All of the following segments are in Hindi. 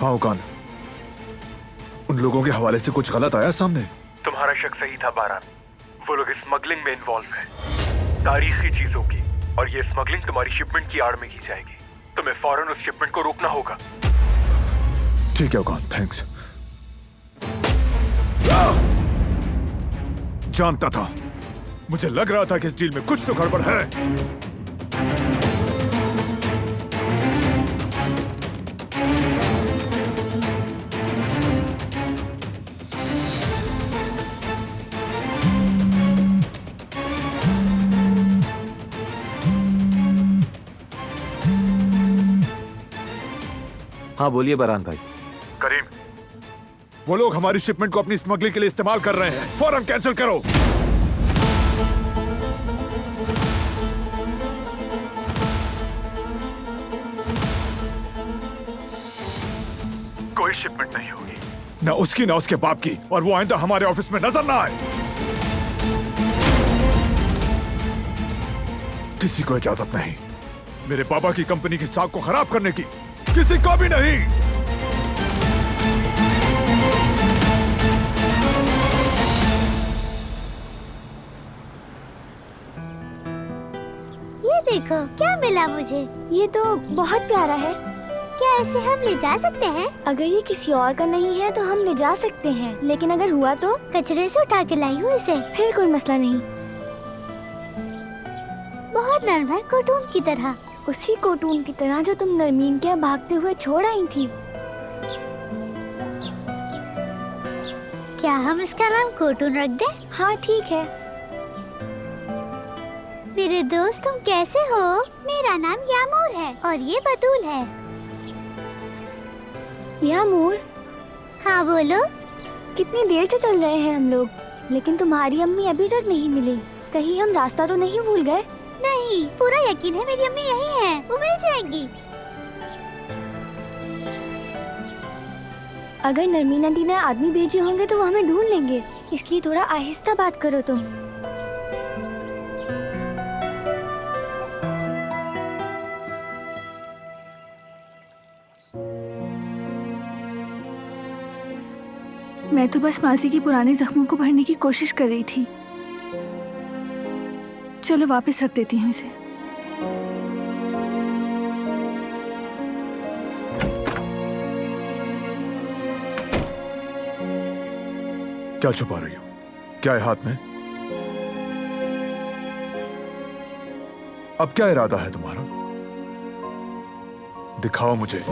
हाँ कौन? उन लोगों के हवाले से कुछ गलत आया सामने? तुम्हारा शक सही था बारान। वो लोग स्मगलिंग में इन्वॉल्व है, तारीखी चीजों की, और ये स्मगलिंग तुम्हारी शिपमेंट की आड़ में की जाएगी। तुम्हें फौरन उस शिपमेंट को रोकना होगा। ठीक है कौन, थैंक्स। जानता था, मुझे लग रहा था कि इस डील में कुछ तो गड़बड़ है। हाँ बोलिए बरान भाई। करीम, वो लोग हमारी शिपमेंट को अपनी स्मगलिंग के लिए इस्तेमाल कर रहे हैं, फौरन कैंसिल करो। कोई शिपमेंट नहीं होगी, ना उसकी ना उसके बाप की, और वो आइंदा हमारे ऑफिस में नजर ना आए। किसी को इजाजत नहीं मेरे पापा की कंपनी की साख को खराब करने की, किसी को भी नहीं। ये देखो क्या मिला मुझे। ये तो बहुत प्यारा है। क्या इसे हम ले जा सकते हैं? अगर ये किसी और का नहीं है तो हम ले जा सकते हैं, लेकिन अगर हुआ तो? कचरे से उठा के लाई हूँ इसे। फिर कोई मसला नहीं। बहुत नर्म है, कार्टून की तरह। उसी कार्टून की तरह जो तुम नरमीन के भागते हुए छोड़ आई थी। क्या हम इसका नाम कार्टून रख दें? हाँ ठीक है। मेरे दोस्त तुम कैसे हो? मेरा नाम यामूर है और ये बतूल है। यामूर? हाँ बोलो। कितनी देर से चल रहे हैं हम लोग, लेकिन तुम्हारी अम्मी अभी तक नहीं मिली। कहीं हम रास्ता तो नहीं भूल गए? नहीं, पूरा यकीन है मेरी अम्मी यहीं है, वो मिल जाएंगी। अगर नरमीन आंटी ने आदमी भेजे होंगे तो वो हमें ढूंढ लेंगे, इसलिए थोड़ा आहिस्ता बात करो तुम। मैं तो बस मासी की पुराने जख्मों को भरने की कोशिश कर रही थी। चलो वापस रख देती हूँ इसे। क्या छुपा रही हो? क्या है हाथ में? अब क्या इरादा है तुम्हारा? दिखाओ मुझे।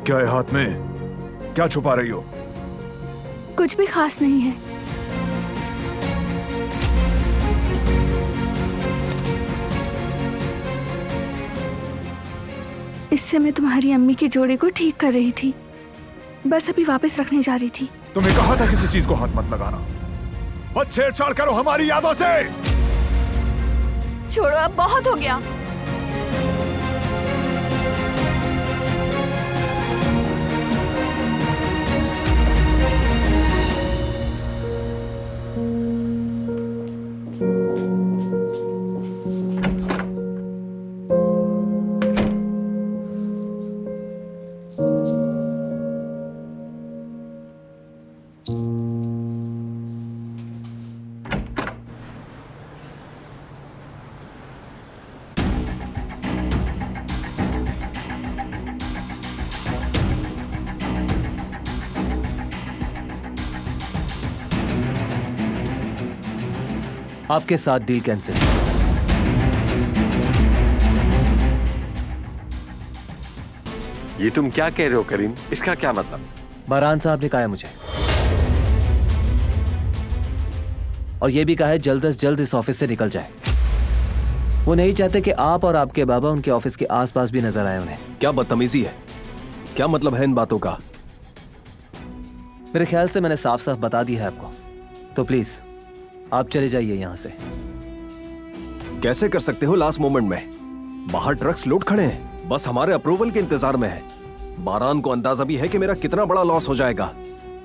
क्या है हाथ में? क्या छुपा रही हो? कुछ भी खास नहीं है। इससे मैं तुम्हारी अम्मी के जोड़े को ठीक कर रही थी, बस अभी वापस रखने जा रही थी। तुम्हें कहा था किसी चीज को हाथ मत लगाना। मत छेड़छाड़ करो हमारी यादों से। छोड़ो, अब बहुत हो गया। आपके साथ डील कैंसिल। ये तुम क्या कह रहे हो करीम? इसका क्या मतलब? बारान साहब ने कहा है मुझे, और ये भी कहा है जल्द से जल्द इस ऑफिस से निकल जाए। वो नहीं चाहते कि आप और आपके बाबा उनके ऑफिस के आसपास भी नजर आए उन्हें। क्या बदतमीजी है? क्या मतलब है इन बातों का? मेरे ख्याल से मैंने साफ साफ बता दिया है आपको, तो प्लीज आप चले जाइए यहां से। कैसे कर सकते हो लास्ट मोमेंट में? बाहर ट्रक्स लोड खड़े हैं। बस हमारे अप्रूवल के इंतजार में है। बारान को अंदाजा भी है कि मेरा कितना बड़ा लॉस हो जाएगा।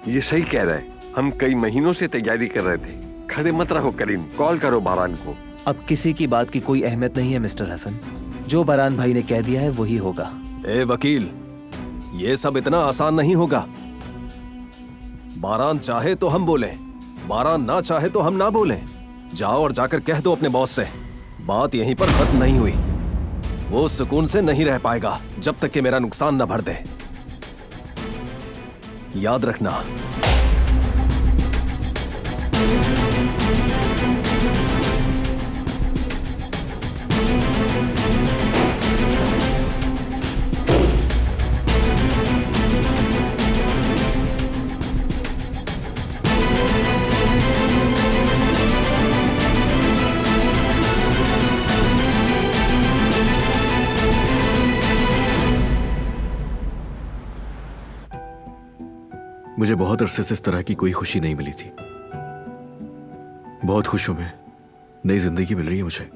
ये सही कह रहा है, हम कई महीनों से तैयारी कर रहे थे। खड़े मत रहो करीम, कॉल करो बारान को। अब किसी की बात की कोई अहमियत नहीं है मिस्टर हसन। जो बारान भाई ने कह दिया है वही होगा। ए वकील, ये सब इतना आसान नहीं होगा। बारान चाहे तो हम बोलें, बारान ना चाहे तो हम ना बोलें। जाओ और जाकर कह दो अपने बॉस से, बात यहीं पर खत्म नहीं हुई। वो सुकून से नहीं रह पाएगा जब तक कि मेरा नुकसान न भर दे। याद रखना। मुझे बहुत अरसे से इस तरह की कोई खुशी नहीं मिली थी। बहुत खुश हूं मैं, नई जिंदगी मिल रही है मुझे।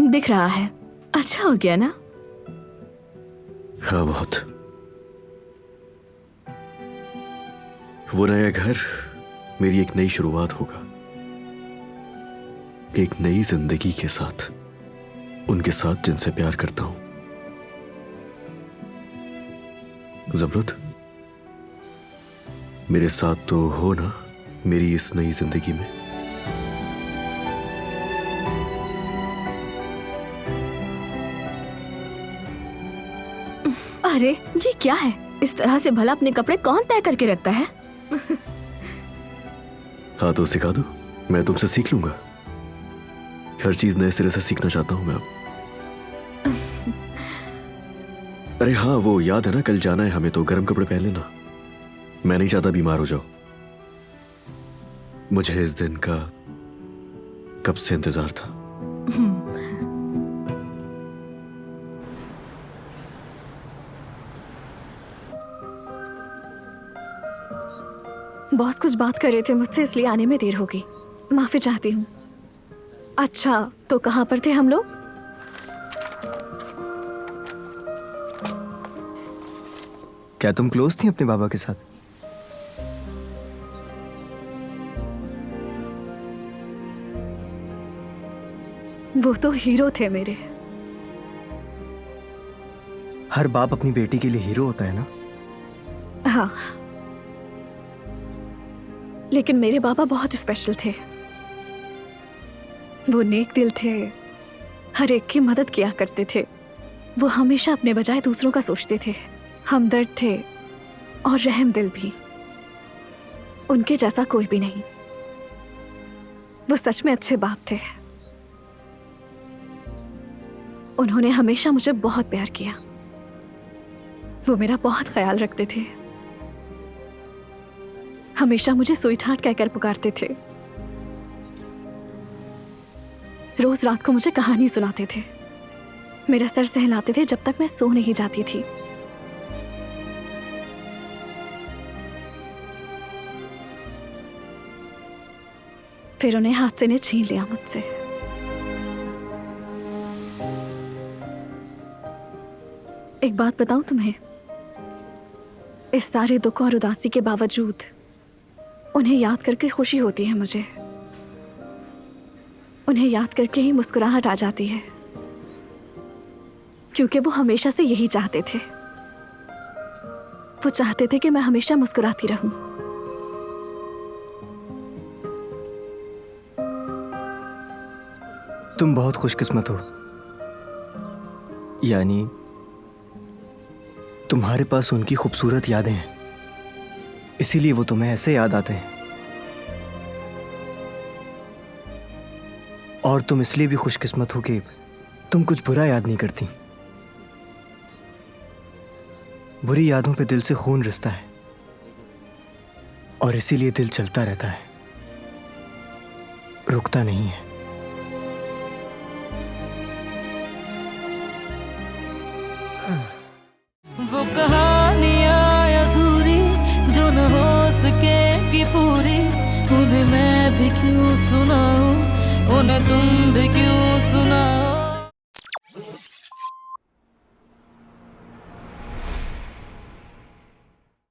दिख रहा है, अच्छा हो गया ना? हाँ बहुत। वो नया घर मेरी एक नई शुरुआत होगा, एक नई जिंदगी के साथ, उनके साथ जिनसे प्यार करता हूं। ज़मरुद, मेरे साथ तो हो ना मेरी इस नई जिंदगी में? अरे ये क्या है? इस तरह से भला अपने कपड़े कौन तय करके रखता है? हाँ तो सिखा दो, मैं तुमसे सीख लूंगा। हर चीज नए सिरे से सीखना चाहता हूं मैं अब। अरे हाँ, वो याद है ना, कल जाना है हमें, तो गर्म कपड़े पहन लेना। मैं नहीं चाहता बीमार हो जाओ। मुझे इस दिन का कब से इंतजार था। बॉस कुछ बात कर रहे थे मुझसे, इसलिए आने में देर होगी। माफी चाहती हूँ। अच्छा, तो कहाँ पर थे हम लोग? क्या तुम क्लोज थी अपने बाबा के साथ? वो तो हीरो थे मेरे। हर बाप अपनी बेटी के लिए हीरो होता है ना? हाँ, लेकिन मेरे बाबा बहुत स्पेशल थे। वो नेक दिल थे, हर एक की मदद किया करते थे। वो हमेशा अपने बजाय दूसरों का सोचते थे, हमदर्द थे और रहम दिल भी। उनके जैसा कोई भी नहीं। वो सच में अच्छे बाप थे। उन्होंने हमेशा मुझे बहुत प्यार किया। वो मेरा बहुत ख्याल रखते थे। हमेशा मुझे स्वीटहार्ट कहकर पुकारते थे। रोज रात को मुझे कहानी सुनाते थे। मेरा सर सहलाते थे जब तक मैं सो नहीं जाती थी। फिर उन्हें हादसे ने छीन लिया मुझसे। एक बात बताऊं तुम्हें, इस सारे दुख और उदासी के बावजूद उन्हें याद करके खुशी होती है मुझे। उन्हें याद करके ही मुस्कुराहट आ जाती है, क्योंकि वो हमेशा से यही चाहते थे। वो चाहते थे कि मैं हमेशा मुस्कुराती रहूं। तुम बहुत खुशकिस्मत हो। यानी तुम्हारे पास उनकी खूबसूरत यादें हैं, इसीलिए वो तुम्हें ऐसे याद आते हैं। और तुम इसलिए भी खुशकिस्मत हो कि तुम कुछ बुरा याद नहीं करती। बुरी यादों पे दिल से खून रिसता है और इसीलिए दिल चलता रहता है, रुकता नहीं है। वो कहानियाँ अधूरी जो न हो सके कि पूरी, उन्हें मैं भी क्यों सुनाऊं, उन्हें तुम भी क्यों सुनाओ।